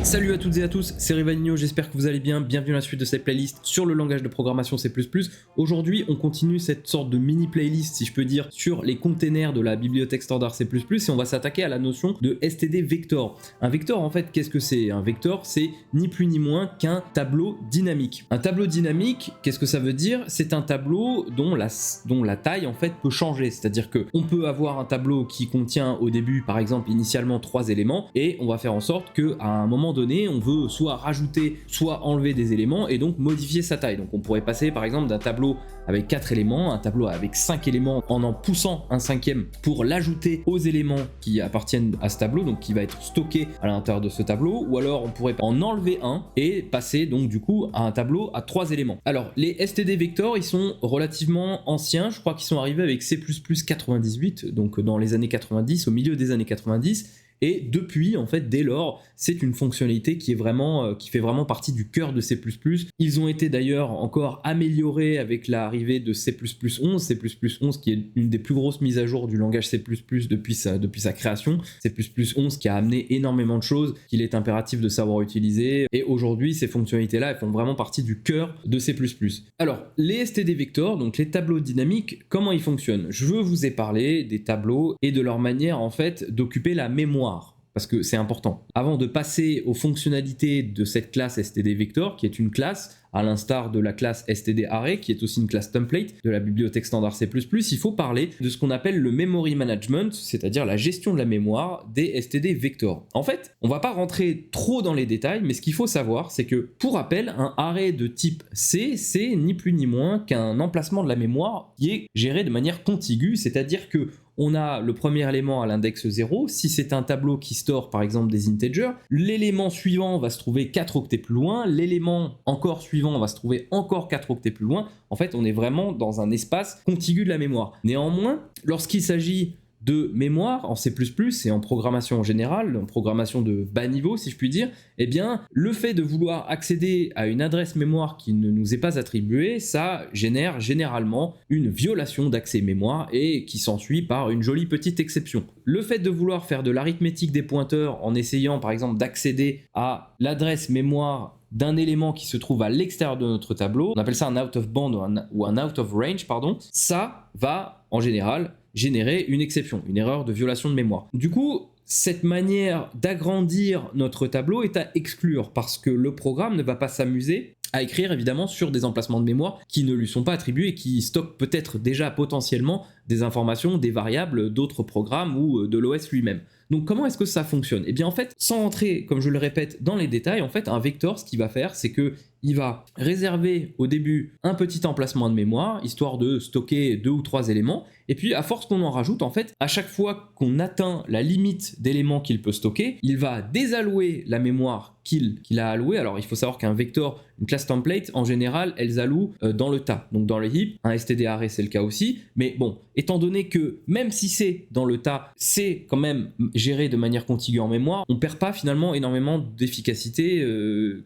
Salut à toutes et à tous, c'est Rivalinho, j'espère que vous allez bien, bienvenue à la suite de cette playlist sur le langage de programmation C++. Aujourd'hui, on continue cette sorte de mini playlist, si je peux dire, sur les containers de la bibliothèque standard C++ et on va s'attaquer à la notion de std vector. Un vector, en fait, qu'est-ce que c'est? Un vector, c'est ni plus ni moins qu'un tableau dynamique. Un tableau dynamique, qu'est-ce que ça veut dire? C'est un tableau dont la taille, en fait, peut changer, c'est-à-dire qu'on peut avoir un tableau qui contient au début, par exemple, initialement 3 éléments et on va faire en sorte qu'à un moment donné, on veut soit rajouter, soit enlever des éléments et donc modifier sa taille. Donc on pourrait passer par exemple d'un tableau avec 4 éléments, un tableau avec 5 éléments en poussant un cinquième pour l'ajouter aux éléments qui appartiennent à ce tableau, donc qui va être stocké à l'intérieur de ce tableau, ou alors on pourrait en enlever un et passer donc du coup à un tableau à 3 éléments. Alors les std vectors, ils sont relativement anciens, je crois qu'ils sont arrivés avec C++ 98, donc dans les années 90, au milieu des années 90. Et depuis, en fait, dès lors, c'est une fonctionnalité qui fait vraiment partie du cœur de C++. Ils ont été d'ailleurs encore améliorés avec l'arrivée de C++11, C++11 qui est une des plus grosses mises à jour du langage C++ depuis sa création. C++11 qui a amené énormément de choses qu'il est impératif de savoir utiliser. Et aujourd'hui, ces fonctionnalités-là, elles font vraiment partie du cœur de C++. Alors, les std vectors, donc les tableaux dynamiques, comment ils fonctionnent? Je vous ai parlé des tableaux et de leur manière, en fait, d'occuper la mémoire. Parce que c'est important. Avant de passer aux fonctionnalités de cette classe std vector, qui est une classe, à l'instar de la classe std-array, qui est aussi une classe template de la bibliothèque standard C++, il faut parler de ce qu'on appelle le memory management, c'est-à-dire la gestion de la mémoire des std vectors. En fait, on va pas rentrer trop dans les détails, mais ce qu'il faut savoir, c'est que, pour rappel, un array de type C, c'est ni plus ni moins qu'un emplacement de la mémoire qui est géré de manière contiguë, c'est-à-dire que on a le premier élément à l'index 0, si c'est un tableau qui store par exemple des integers, l'élément suivant va se trouver 4 octets plus loin, l'élément encore suivant va se trouver encore 4 octets plus loin. En fait, on est vraiment dans un espace contigu de la mémoire. Néanmoins, lorsqu'il s'agit de mémoire en C++ et en programmation en général, en programmation de bas niveau si je puis dire, eh bien le fait de vouloir accéder à une adresse mémoire qui ne nous est pas attribuée, ça génère généralement une violation d'accès mémoire et qui s'ensuit par une jolie petite exception. Le fait de vouloir faire de l'arithmétique des pointeurs en essayant par exemple d'accéder à l'adresse mémoire d'un élément qui se trouve à l'extérieur de notre tableau, on appelle ça un out of band ou un out of range, pardon, ça va en général générer une exception, une erreur de violation de mémoire. Du coup, cette manière d'agrandir notre tableau est à exclure parce que le programme ne va pas s'amuser à écrire évidemment sur des emplacements de mémoire qui ne lui sont pas attribués et qui stockent peut-être déjà potentiellement des informations, des variables d'autres programmes ou de l'OS lui-même. Donc comment est-ce que ça fonctionne? Et bien en fait, sans entrer, comme je le répète, dans les détails, en fait un vecteur, ce qu'il va faire, c'est que il va réserver au début un petit emplacement de mémoire, histoire de stocker 2 ou 3 éléments, et puis à force qu'on en rajoute, en fait, à chaque fois qu'on atteint la limite d'éléments qu'il peut stocker, il va désallouer la mémoire qu'il a allouée. Alors il faut savoir qu'un vector, une classe template, en général, elles allouent dans le tas, donc dans le heap. Un std-array c'est le cas aussi, mais bon, étant donné que même si c'est dans le tas, c'est quand même géré de manière contiguë en mémoire, on perd pas finalement énormément d'efficacité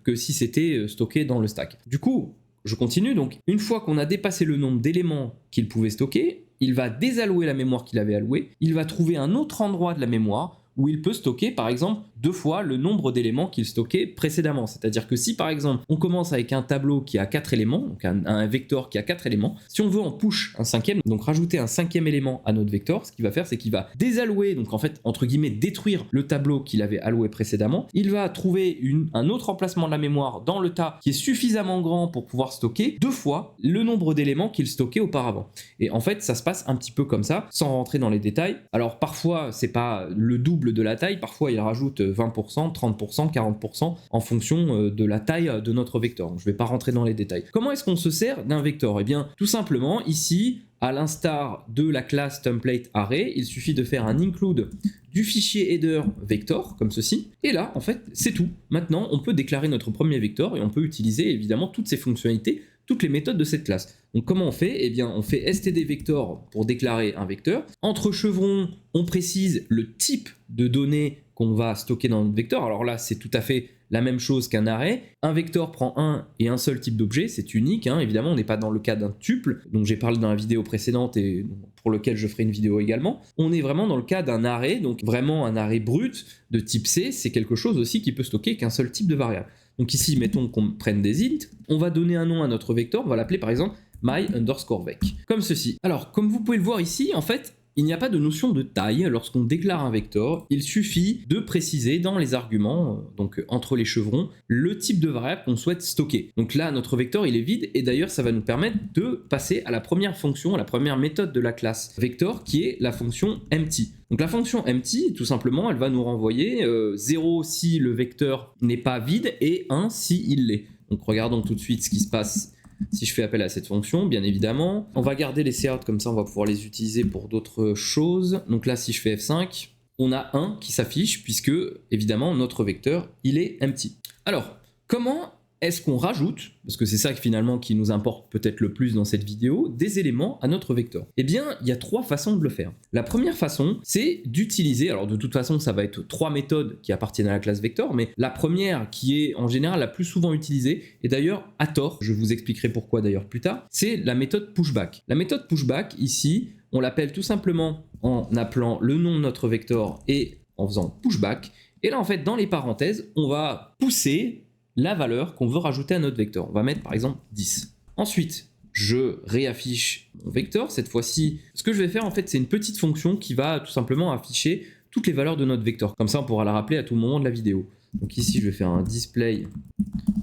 que si c'était stocké dans le stack. Du coup, je continue, donc une fois qu'on a dépassé le nombre d'éléments qu'il pouvait stocker, il va désallouer la mémoire qu'il avait allouée, il va trouver un autre endroit de la mémoire où il peut stocker par exemple 2 fois le nombre d'éléments qu'il stockait précédemment. C'est-à-dire que si par exemple on commence avec un tableau qui a 4 éléments, donc un vecteur qui a 4 éléments, si on veut en push un cinquième, donc rajouter un cinquième élément à notre vecteur, ce qu'il va faire c'est qu'il va désallouer, donc en fait entre guillemets détruire le tableau qu'il avait alloué précédemment, il va trouver un autre emplacement de la mémoire dans le tas qui est suffisamment grand pour pouvoir stocker 2 fois le nombre d'éléments qu'il stockait auparavant. Et en fait ça se passe un petit peu comme ça, sans rentrer dans les détails. Alors parfois c'est pas le double de la taille, parfois il rajoute 20%, 30%, 40% en fonction de la taille de notre vecteur. Donc, je ne vais pas rentrer dans les détails. Comment est-ce qu'on se sert d'un vecteur? Eh bien, tout simplement, ici, à l'instar de la classe template array, il suffit de faire un include du fichier header vector, comme ceci. Et là, en fait, c'est tout. Maintenant, on peut déclarer notre premier vecteur et on peut utiliser évidemment toutes ces fonctionnalités, toutes les méthodes de cette classe. Donc comment on fait? Eh bien, on fait std vector pour déclarer un vecteur. Entre chevrons, on précise le type de données qu'on va stocker dans notre vecteur. Alors là, c'est tout à fait la même chose qu'un array. Un vecteur prend un et un seul type d'objet, c'est unique, hein. Évidemment, on n'est pas dans le cas d'un tuple, dont j'ai parlé dans la vidéo précédente et pour lequel je ferai une vidéo également. On est vraiment dans le cas d'un array, donc vraiment un array brut de type C, c'est quelque chose aussi qui peut stocker qu'un seul type de variable. Donc ici, mettons qu'on prenne des int, on va donner un nom à notre vecteur, on va l'appeler par exemple my_vec, comme ceci. Alors, comme vous pouvez le voir ici, en fait, il n'y a pas de notion de taille lorsqu'on déclare un vecteur, il suffit de préciser dans les arguments, donc entre les chevrons, le type de variable qu'on souhaite stocker. Donc là, notre vecteur il est vide et d'ailleurs ça va nous permettre de passer à la première fonction, à la première méthode de la classe vector qui est la fonction empty. Donc la fonction empty, tout simplement, elle va nous renvoyer 0 si le vecteur n'est pas vide et 1 si il l'est. Donc regardons tout de suite ce qui se passe si je fais appel à cette fonction, bien évidemment. On va garder les cout, comme ça on va pouvoir les utiliser pour d'autres choses. Donc là, si je fais F5, on a 1 qui s'affiche, puisque, évidemment, notre vecteur, il est empty. Alors, comment est-ce qu'on rajoute, parce que c'est ça finalement qui nous importe peut-être le plus dans cette vidéo, des éléments à notre vecteur? Eh bien, il y a 3 façons de le faire. La première façon, c'est d'utiliser, alors de toute façon, ça va être 3 méthodes qui appartiennent à la classe vector, mais la première qui est en général la plus souvent utilisée, et d'ailleurs à tort, je vous expliquerai pourquoi d'ailleurs plus tard, c'est la méthode pushback. La méthode pushback, ici, on l'appelle tout simplement en appelant le nom de notre vecteur et en faisant pushback, et là en fait, dans les parenthèses, on va pousser la valeur qu'on veut rajouter à notre vecteur. On va mettre par exemple 10. Ensuite, je réaffiche mon vecteur. Cette fois-ci, ce que je vais faire en fait, c'est une petite fonction qui va tout simplement afficher toutes les valeurs de notre vecteur. Comme ça, on pourra la rappeler à tout moment de la vidéo. Donc ici, je vais faire un display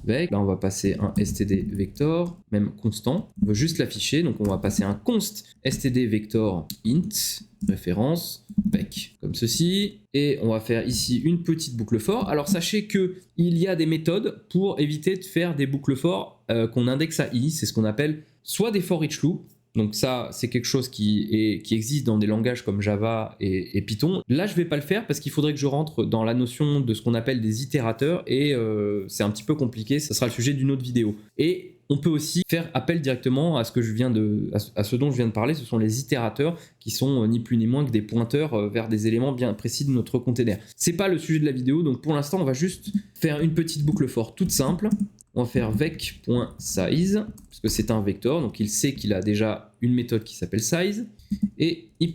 vec. Là, on va passer un std vector, même constant. On veut juste l'afficher. Donc on va passer un const std vector int référence vec, comme ceci, et on va faire ici une petite boucle for. Alors sachez que il y a des méthodes pour éviter de faire des boucles for qu'on indexe à i, c'est ce qu'on appelle soit des for each loop. Donc ça, c'est quelque chose qui existe dans des langages comme Java et Python. Là, je ne vais pas le faire parce qu'il faudrait que je rentre dans la notion de ce qu'on appelle des itérateurs et c'est un petit peu compliqué, ça sera le sujet d'une autre vidéo. Et on peut aussi faire appel directement à ce dont je viens de parler, ce sont les itérateurs qui sont ni plus ni moins que des pointeurs vers des éléments bien précis de notre container. C'est pas le sujet de la vidéo, donc pour l'instant, on va juste faire une petite boucle for toute simple. On va faire vec.size, parce que c'est un vecteur, donc il sait qu'il a déjà une méthode qui s'appelle size, et i++,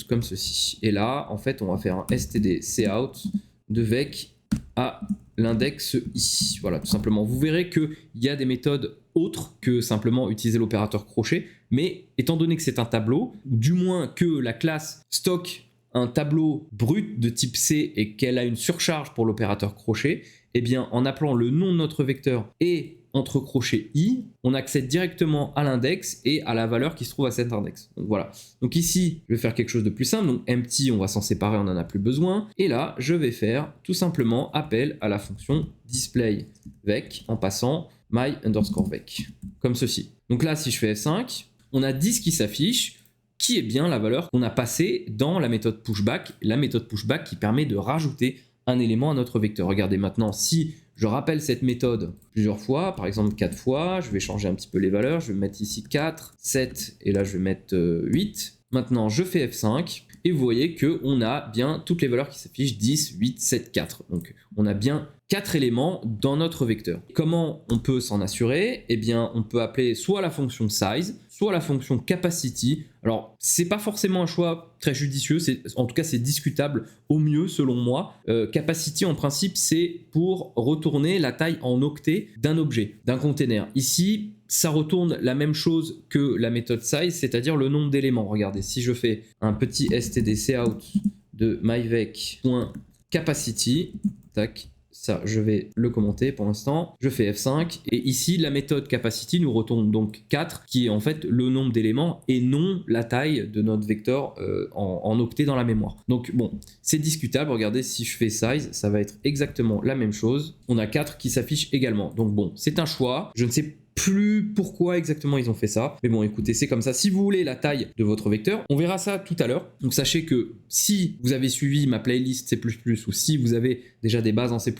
comme ceci. Et là, en fait, on va faire un std cout de vec à l'index i. Voilà, tout simplement. Vous verrez qu'il y a des méthodes autres que simplement utiliser l'opérateur crochet, mais étant donné que c'est un tableau, du moins que la classe stocke un tableau brut de type C et qu'elle a une surcharge pour l'opérateur crochet, eh bien en appelant le nom de notre vecteur et entre crochets i, on accède directement à l'index et à la valeur qui se trouve à cet index. Donc voilà. Donc ici, je vais faire quelque chose de plus simple. Donc empty, on va s'en séparer, on n'en a plus besoin. Et là, je vais faire tout simplement appel à la fonction display vec en passant my_vec, comme ceci. Donc là, si je fais F5, on a 10 qui s'affiche, qui est bien la valeur qu'on a passée dans la méthode pushback qui permet de rajouter un élément à notre vecteur. Regardez maintenant, si je rappelle cette méthode plusieurs fois, par exemple 4 fois, je vais changer un petit peu les valeurs, je vais mettre ici 4, 7, et là je vais mettre 8. Maintenant, je fais F5, et vous voyez qu'on a bien toutes les valeurs qui s'affichent, 10, 8, 7, 4. Donc on a bien 4 éléments dans notre vecteur. Comment on peut s'en assurer? Eh bien, on peut appeler soit la fonction size, soit la fonction capacity. Alors, c'est pas forcément un choix très judicieux, en tout cas c'est discutable au mieux selon moi. Capacity en principe, c'est pour retourner la taille en octets d'un objet, d'un container. Ici, ça retourne la même chose que la méthode size, c'est-à-dire le nombre d'éléments. Regardez, si je fais un petit std cout de myvec.capacity, tac, ça, je vais le commenter pour l'instant. Je fais F5 et ici, la méthode capacity nous retourne donc 4 qui est en fait le nombre d'éléments et non la taille de notre vecteur en octets dans la mémoire. Donc bon, c'est discutable. Regardez, si je fais size, ça va être exactement la même chose. On a 4 qui s'affichent également. Donc bon, c'est un choix. Je ne sais plus pourquoi exactement ils ont fait ça. Mais bon, écoutez, c'est comme ça. Si vous voulez la taille de votre vecteur, on verra ça tout à l'heure. Donc sachez que si vous avez suivi ma playlist C++ ou si vous avez déjà des bases en C++,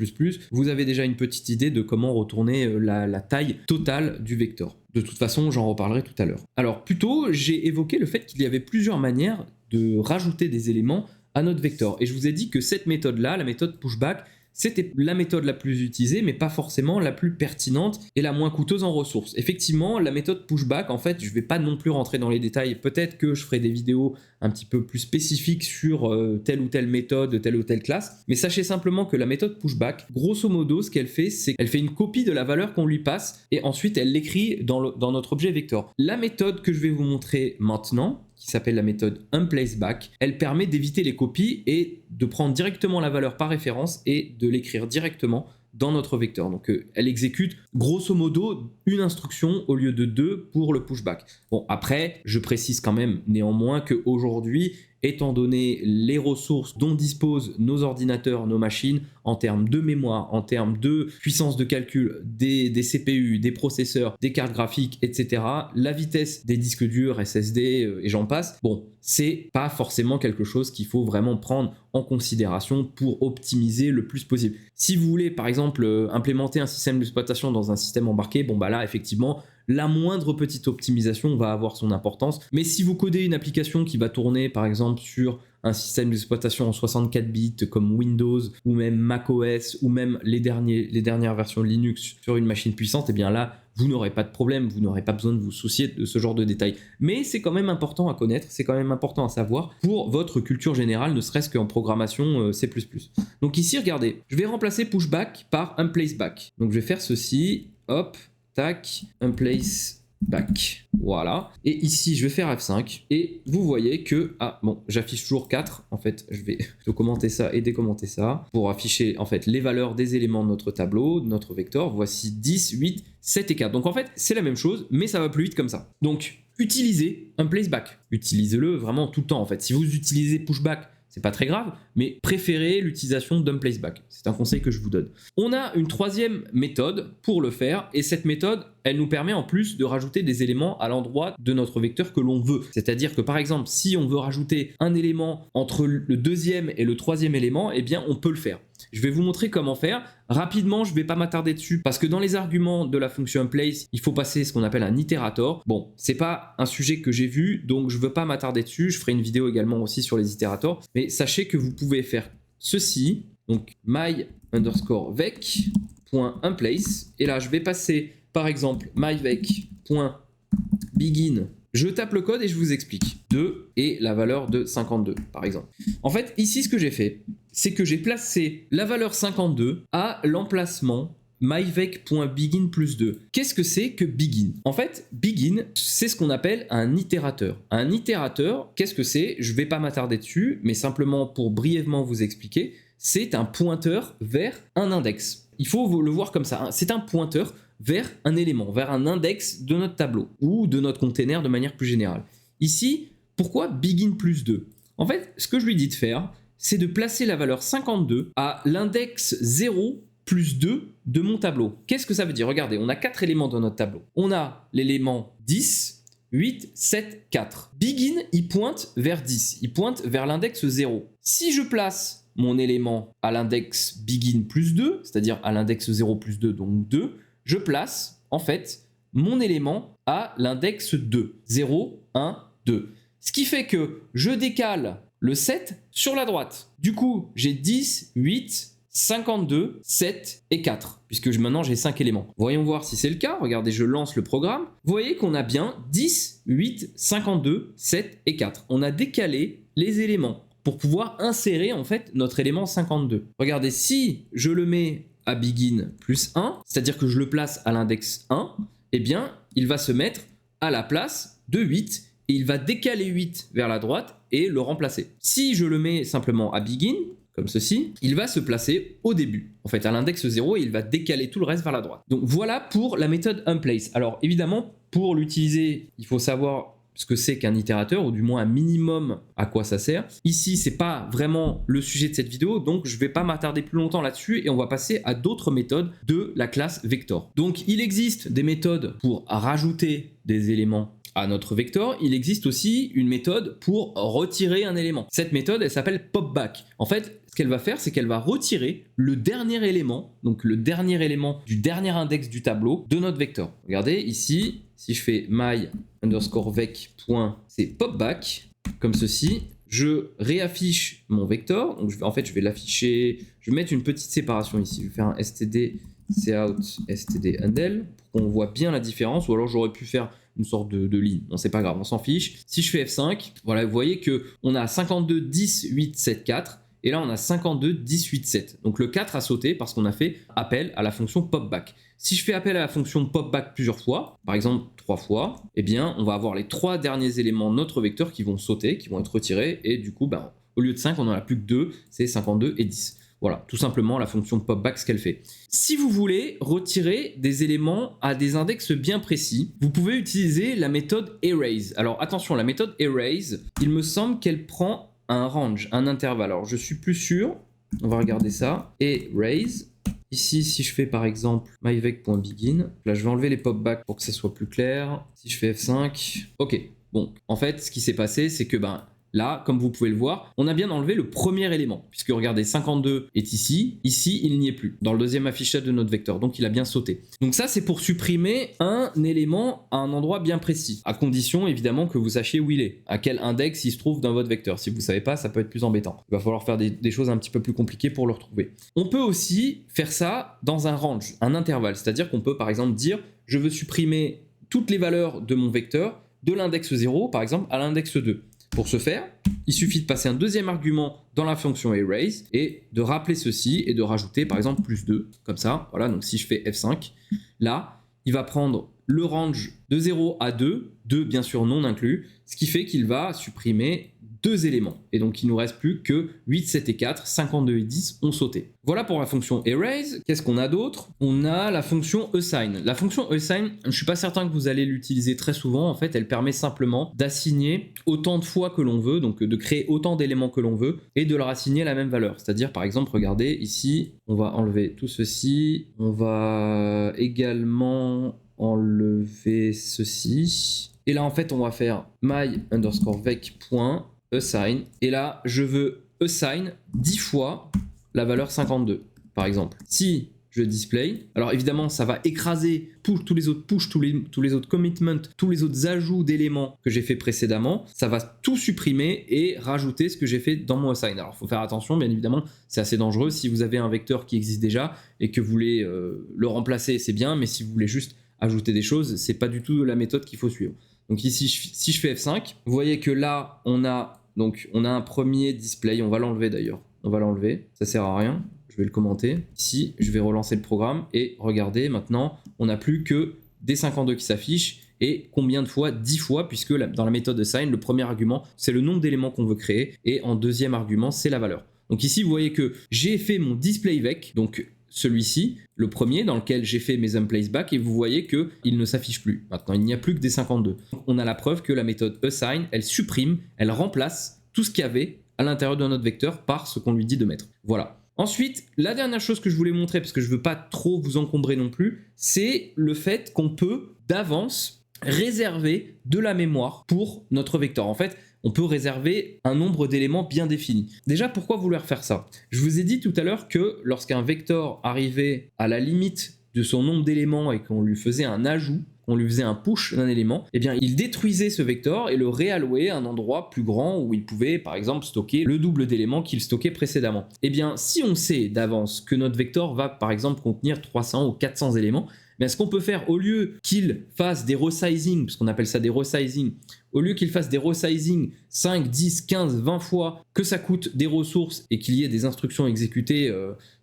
vous avez déjà une petite idée de comment retourner la taille totale du vecteur. De toute façon, j'en reparlerai tout à l'heure. Alors, plus tôt, j'ai évoqué le fait qu'il y avait plusieurs manières de rajouter des éléments à notre vecteur. Et je vous ai dit que cette méthode-là, la méthode pushback, c'était la méthode la plus utilisée, mais pas forcément la plus pertinente et la moins coûteuse en ressources. Effectivement, la méthode pushback, en fait, je ne vais pas non plus rentrer dans les détails. Peut-être que je ferai des vidéos un petit peu plus spécifiques sur telle ou telle méthode, telle ou telle classe. Mais sachez simplement que la méthode pushback, grosso modo, ce qu'elle fait, c'est qu'elle fait une copie de la valeur qu'on lui passe et ensuite elle l'écrit dans notre objet vecteur. La méthode que je vais vous montrer maintenant, qui s'appelle la méthode unplaceback, elle permet d'éviter les copies et de prendre directement la valeur par référence et de l'écrire directement dans notre vecteur. Donc elle exécute grosso modo une instruction au lieu de 2 pour le pushback. Bon, après, je précise quand même néanmoins qu'aujourd'hui, étant donné les ressources dont disposent nos ordinateurs, nos machines, en termes de mémoire, en termes de puissance de calcul, des CPU, des processeurs, des cartes graphiques, etc., la vitesse des disques durs, SSD et j'en passe, bon, c'est pas forcément quelque chose qu'il faut vraiment prendre en considération pour optimiser le plus possible. Si vous voulez, par exemple, implémenter un système d'exploitation dans un système embarqué, bon bah là, effectivement, la moindre petite optimisation va avoir son importance. Mais si vous codez une application qui va tourner par exemple sur un système d'exploitation en 64 bits comme Windows ou même macOS ou même les dernières versions de Linux sur une machine puissante, et bien là, vous n'aurez pas de problème, vous n'aurez pas besoin de vous soucier de ce genre de détails. Mais c'est quand même important à connaître, c'est quand même important à savoir pour votre culture générale, ne serait-ce qu'en programmation C++. Donc ici, regardez, je vais remplacer pushback par unplaceback. Donc je vais faire ceci, hop, tac, unplaceback. Voilà. Et ici, je vais faire F5. Et vous voyez que... Ah, bon, j'affiche toujours 4. En fait, je vais commenter ça et décommenter ça pour afficher, en fait, les valeurs des éléments de notre tableau, de notre vecteur. Voici 10, 8, 7 et 4. Donc, en fait, c'est la même chose, mais ça va plus vite comme ça. Donc, utilisez unplaceback. Utilisez-le vraiment tout le temps, en fait. Si vous utilisez pushback, c'est pas très grave, mais préférez l'utilisation d'unplaceback. C'est un conseil que je vous donne. On a une troisième méthode pour le faire, et cette méthode, elle nous permet en plus de rajouter des éléments à l'endroit de notre vecteur que l'on veut. C'est-à-dire que par exemple, si on veut rajouter un élément entre le deuxième et le troisième élément, eh bien on peut le faire. Je vais vous montrer comment faire. Rapidement, je ne vais pas m'attarder dessus parce que dans les arguments de la fonction unplace, il faut passer ce qu'on appelle un itérator. Bon, c'est pas un sujet que j'ai vu, donc je ne veux pas m'attarder dessus. Je ferai une vidéo également aussi sur les itérators. Mais sachez que vous pouvez faire ceci. Donc my_vec.unplace. Et là, je vais passer par exemple myvec.begin. Je tape le code et je vous explique. 2 et la valeur de 52 par exemple. En fait, ici, ce que j'ai fait, c'est que j'ai placé la valeur 52 à l'emplacement myvec.begin plus 2. Qu'est-ce que c'est que begin? En fait, begin, c'est ce qu'on appelle un itérateur. Un itérateur, qu'est-ce que c'est? Je ne vais pas m'attarder dessus, mais simplement pour brièvement vous expliquer, c'est un pointeur vers un index. Il faut le voir comme ça, hein. C'est un pointeur vers un élément, vers un index de notre tableau ou de notre container de manière plus générale. Ici, pourquoi begin plus 2? En fait, ce que je lui dis de faire, c'est de placer la valeur 52 à l'index 0 plus 2 de mon tableau. Qu'est-ce que ça veut dire? Regardez, on a 4 éléments dans notre tableau. On a l'élément 10, 8, 7, 4. Begin, il pointe vers 10, il pointe vers l'index 0. Si je place mon élément à l'index begin plus 2, c'est-à-dire à l'index 0 plus 2, donc 2, je place en fait mon élément à l'index 2, 0, 1, 2. Ce qui fait que je décale le 7 sur la droite. Du coup, j'ai 10, 8, 52, 7 et 4, puisque maintenant j'ai 5 éléments. Voyons voir si c'est le cas. Regardez, je lance le programme. Vous voyez qu'on a bien 10, 8, 52, 7 et 4. On a décalé les éléments pour pouvoir insérer en fait notre élément 52. Regardez, si je le mets à begin plus 1, c'est-à-dire que je le place à l'index 1, eh bien, il va se mettre à la place de 8 et il va décaler 8 vers la droite et le remplacer. Si je le mets simplement à begin, comme ceci, il va se placer au début, en fait à l'index 0, et il va décaler tout le reste vers la droite. Donc voilà pour la méthode unplace. Alors évidemment, pour l'utiliser, il faut savoir ce que c'est qu'un itérateur, ou du moins un minimum à quoi ça sert. Ici, c'est pas vraiment le sujet de cette vidéo, donc je vais pas m'attarder plus longtemps là-dessus et on va passer à d'autres méthodes de la classe vector. Donc il existe des méthodes pour rajouter des éléments à notre vecteur. Il existe aussi une méthode pour retirer un élément. Cette méthode, elle s'appelle popback. En fait, ce qu'elle va faire, c'est qu'elle va retirer le dernier élément, donc le dernier élément du dernier index du tableau de notre vecteur. Regardez ici, si je fais my_vec. C'est popback, comme ceci. je réaffiche mon vecteur. Donc en fait, je vais l'afficher, je vais mettre une petite séparation ici. Je vais faire un std cout std handle pour qu'on voit bien la différence, ou alors j'aurais pu faire une sorte de ligne. Bon, c'est pas grave, on s'en fiche. Si je fais F5, voilà, vous voyez que on a 52, 10, 8, 7, 4. Et là, on a 52, 10, 8, 7. Donc le 4 a sauté parce qu'on a fait appel à la fonction popback. Si je fais appel à la fonction popback plusieurs fois, par exemple 3 fois, eh bien, on va avoir les 3 derniers éléments de notre vecteur qui vont sauter, qui vont être retirés. Et du coup, au lieu de 5, on n'en a plus que 2, c'est 52 et 10. Voilà, tout simplement la fonction popback, ce qu'elle fait. Si vous voulez retirer des éléments à des index bien précis, vous pouvez utiliser la méthode erase. Alors attention, la méthode erase, il me semble qu'elle prend un range, un intervalle. Alors je suis plus sûr, on va regarder ça. Erase, ici si je fais par exemple myvec.begin, là je vais enlever les popbacks pour que ça soit plus clair. Si je fais F5, ok. Bon, en fait ce qui s'est passé c'est que là, comme vous pouvez le voir, on a bien enlevé le premier élément, puisque regardez, 52 est ici, ici il n'y est plus, dans le deuxième affichage de notre vecteur, donc il a bien sauté. Donc ça, c'est pour supprimer un élément à un endroit bien précis, à condition évidemment que vous sachiez où il est, à quel index il se trouve dans votre vecteur. Si vous ne savez pas, ça peut être plus embêtant. Il va falloir faire des choses un petit peu plus compliquées pour le retrouver. On peut aussi faire ça dans un range, un intervalle, c'est-à-dire qu'on peut par exemple dire, je veux supprimer toutes les valeurs de mon vecteur, de l'index 0 par exemple à l'index 2. Pour ce faire, il suffit de passer un deuxième argument dans la fonction erase et de rappeler ceci et de rajouter par exemple plus 2, comme ça. Voilà, donc si je fais F5, là, il va prendre le range de 0 à 2, 2 bien sûr non inclus, ce qui fait qu'il va supprimer 2 éléments. Et donc il nous reste plus que 8, 7 et 4, 52 et 10 ont sauté. Voilà pour la fonction erase. Qu'est-ce qu'on a d'autre? On a la fonction assign. La fonction assign, je ne suis pas certain que vous allez l'utiliser très souvent. En fait, elle permet simplement d'assigner autant de fois que l'on veut, donc de créer autant d'éléments que l'on veut et de leur assigner la même valeur. C'est-à-dire, par exemple, regardez ici, on va enlever tout ceci. On va également enlever ceci. Et là, en fait, on va faire my_vec.assign. Et là, je veux assign 10 fois la valeur 52, par exemple. Si je display, alors évidemment, ça va écraser tous les autres push, tous les autres commitments, tous les autres ajouts d'éléments que j'ai fait précédemment. Ça va tout supprimer et rajouter ce que j'ai fait dans mon assign. Alors, il faut faire attention, bien évidemment, c'est assez dangereux. Si vous avez un vecteur qui existe déjà et que vous voulez le remplacer, c'est bien. Mais si vous voulez juste ajouter des choses, c'est pas du tout la méthode qu'il faut suivre. Donc ici, si je fais F5, vous voyez que là, on a un premier display. On va l'enlever d'ailleurs. On va l'enlever. Ça sert à rien. Je vais le commenter. Ici, je vais relancer le programme. Et regardez, maintenant, on n'a plus que des 52 qui s'affichent. Et combien de fois? 10 fois, puisque dans la méthode assign, le premier argument, c'est le nombre d'éléments qu'on veut créer. Et en deuxième argument, c'est la valeur. Donc ici, vous voyez que j'ai fait mon display vec. Donc celui-ci, le premier dans lequel j'ai fait mes unplaceback, et vous voyez qu'il ne s'affiche plus. Maintenant, il n'y a plus que des 52. Donc, on a la preuve que la méthode assign, elle supprime, elle remplace tout ce qu'il y avait à l'intérieur de notre vecteur par ce qu'on lui dit de mettre. Voilà. Ensuite, la dernière chose que je voulais montrer, parce que je ne veux pas trop vous encombrer non plus, c'est le fait qu'on peut d'avance réserver de la mémoire pour notre vecteur. En fait, on peut réserver un nombre d'éléments bien défini. Déjà, pourquoi vouloir faire ça? Je vous ai dit tout à l'heure que lorsqu'un vecteur arrivait à la limite de son nombre d'éléments et qu'on lui faisait un ajout, qu'on lui faisait un push d'un élément, eh bien, il détruisait ce vecteur et le réallouait à un endroit plus grand où il pouvait, par exemple, stocker le double d'éléments qu'il stockait précédemment. Eh bien, si on sait d'avance que notre vecteur va, par exemple, contenir 300 ou 400 éléments, mais ce qu'on peut faire, au lieu qu'il fasse des resizing, parce qu'on appelle ça des resizing, au lieu qu'il fasse des resizing 5, 10, 15, 20 fois, que ça coûte des ressources et qu'il y ait des instructions exécutées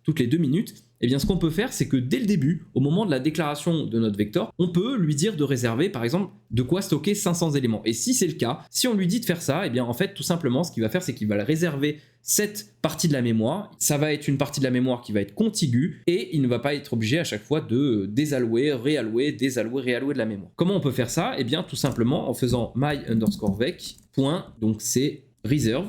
toutes les 2 minutes, eh bien ce qu'on peut faire, c'est que dès le début, au moment de la déclaration de notre vecteur, on peut lui dire de réserver, par exemple, de quoi stocker 500 éléments. Et si c'est le cas, si on lui dit de faire ça, eh bien en fait, tout simplement, ce qu'il va faire, c'est qu'il va réserver cette partie de la mémoire. Ça va être une partie de la mémoire qui va être contiguë et il ne va pas être obligé à chaque fois de désallouer, réallouer, désallouer, réallouer de la mémoire. Comment on peut faire ça? Eh bien tout simplement en faisant my_vec. Donc c'est reserve.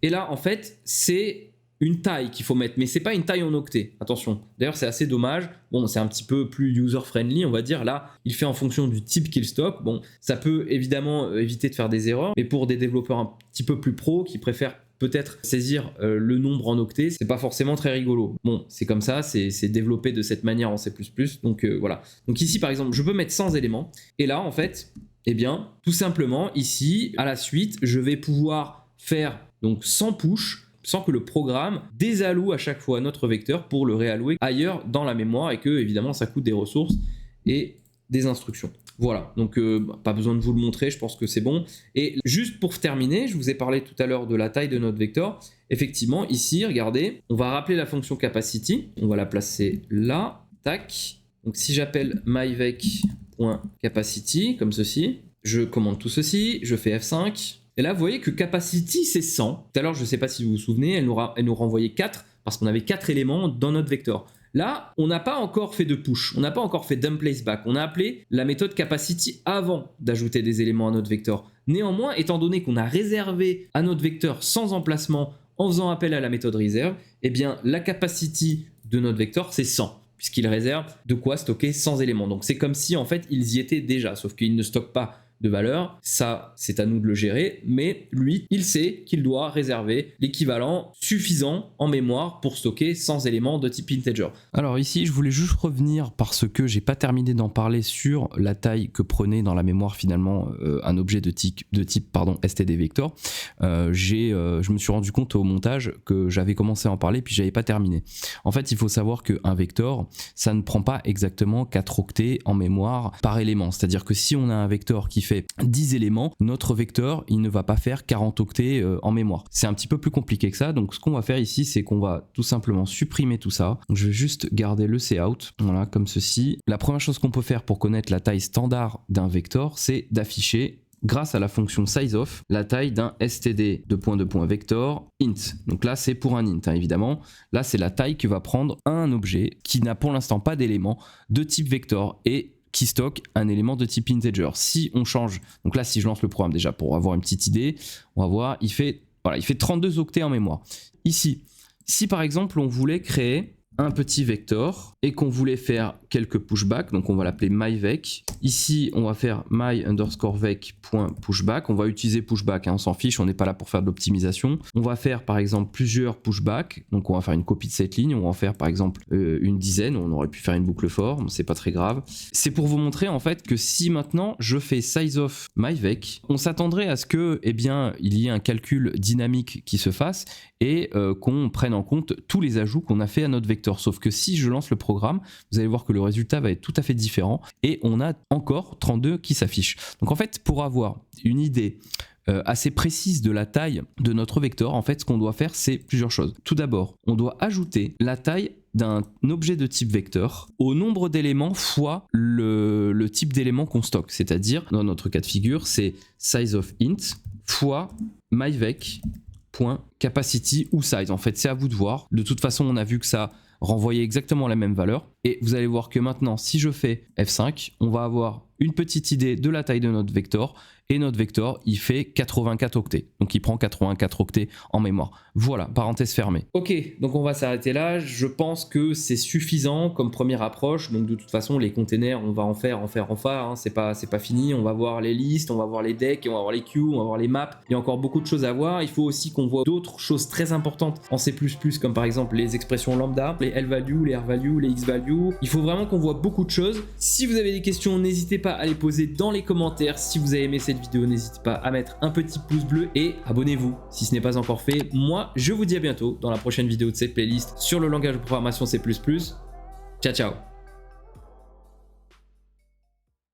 Et là en fait c'est une taille qu'il faut mettre, mais c'est pas une taille en octets, attention. D'ailleurs c'est assez dommage, bon c'est un petit peu plus user-friendly on va dire, là il fait en fonction du type qu'il stocke, bon ça peut évidemment éviter de faire des erreurs, mais pour des développeurs un petit peu plus pros qui préfèrent peut-être saisir le nombre en octets, c'est pas forcément très rigolo. Bon, c'est comme ça, c'est développé de cette manière en C++, donc voilà. Donc ici par exemple, je peux mettre 100 éléments, et là en fait, eh bien, tout simplement ici, à la suite, je vais pouvoir faire donc sans push, sans que le programme désalloue à chaque fois notre vecteur pour le réallouer ailleurs dans la mémoire et que évidemment ça coûte des ressources et des instructions. Voilà, donc pas besoin de vous le montrer, je pense que c'est bon. Et juste pour terminer, je vous ai parlé tout à l'heure de la taille de notre vecteur. Effectivement, ici, regardez, on va rappeler la fonction capacity, on va la placer là, tac. Donc si j'appelle myvec.capacity, comme ceci, je commande tout ceci, je fais F5, et là vous voyez que capacity c'est 100. Tout à l'heure, je ne sais pas si vous vous souvenez, elle nous renvoyait 4, parce qu'on avait 4 éléments dans notre vecteur. Là, on n'a pas encore fait de push, on n'a pas encore fait dump place back, on a appelé la méthode capacity avant d'ajouter des éléments à notre vecteur. Néanmoins, étant donné qu'on a réservé à notre vecteur sans emplacement en faisant appel à la méthode reserve, eh bien la capacity de notre vecteur c'est 100, puisqu'il réserve de quoi stocker 100 éléments. Donc c'est comme si en fait ils y étaient déjà, sauf qu'il ne stocke pas de valeur, ça c'est à nous de le gérer, mais lui il sait qu'il doit réserver l'équivalent suffisant en mémoire pour stocker 100 éléments de type integer. Alors ici je voulais juste revenir parce que j'ai pas terminé d'en parler sur la taille que prenait dans la mémoire finalement un objet de type std vector. Je me suis rendu compte au montage que j'avais commencé à en parler puis j'avais pas terminé. En fait il faut savoir qu'un vecteur ça ne prend pas exactement 4 octets en mémoire par élément, c'est à dire que si on a un vecteur qui fait 10 éléments, notre vecteur il ne va pas faire 40 octets en mémoire. C'est un petit peu plus compliqué que ça, donc ce qu'on va faire ici c'est qu'on va tout simplement supprimer tout ça. Donc, je vais juste garder le cout, voilà, comme ceci. La première chose qu'on peut faire pour connaître la taille standard d'un vecteur, c'est d'afficher grâce à la fonction sizeof la taille d'un std vector int. Donc là c'est pour un int hein, évidemment. Là c'est la taille que va prendre un objet qui n'a pour l'instant pas d'élément de type vector et qui stocke un élément de type integer. Si on change, donc là si je lance le programme déjà pour avoir une petite idée, on va voir, il fait 32 octets en mémoire. Ici, si par exemple on voulait créer un petit vecteur et qu'on voulait faire quelques pushbacks, donc on va l'appeler myvec. Ici on va faire my_vec.pushback, on va utiliser pushback, hein, on s'en fiche, on n'est pas là pour faire de l'optimisation. On va faire par exemple plusieurs pushbacks, donc on va faire une copie de cette ligne, on va en faire par exemple une dizaine, on aurait pu faire une boucle for, c'est pas très grave. C'est pour vous montrer en fait que si maintenant je fais sizeof myvec, on s'attendrait à ce que il y ait un calcul dynamique qui se fasse et qu'on prenne en compte tous les ajouts qu'on a fait à notre vecteur. Sauf que si je lance le programme, vous allez voir que le résultat va être tout à fait différent et on a encore 32 qui s'affichent. Donc en fait, pour avoir une idée assez précise de la taille de notre vecteur, en fait, ce qu'on doit faire, c'est plusieurs choses. Tout d'abord, on doit ajouter la taille d'un objet de type vecteur au nombre d'éléments fois le type d'élément qu'on stocke. C'est-à-dire, dans notre cas de figure, c'est sizeOfInt fois myvec.capacity ou size. En fait, c'est à vous de voir. De toute façon, on a vu que ça renvoyer exactement la même valeur et vous allez voir que maintenant si je fais F5 on va avoir une petite idée de la taille de notre vecteur et notre vecteur il fait 84 octets, donc il prend 84 octets en mémoire. Voilà, parenthèse fermée. Ok, donc on va s'arrêter là. Je pense que c'est suffisant comme première approche. Donc de toute façon les containers on va en faire hein. C'est pas fini. On va voir les listes, on va voir les decks, on va voir les queues, on va voir les maps. Il y a encore beaucoup de choses à voir. Il faut aussi qu'on voit d'autres choses très importantes en C++, comme par exemple les expressions lambda, les L-value, les R-value, les X-value. Il faut vraiment qu'on voit beaucoup de choses. Si vous avez des questions, n'hésitez pas à les poser dans les commentaires. Si vous avez aimé cette vidéo, n'hésitez pas à mettre un petit pouce bleu et abonnez-vous si ce n'est pas encore fait. Moi, je vous dis à bientôt dans la prochaine vidéo de cette playlist sur le langage de programmation C++. Ciao, ciao!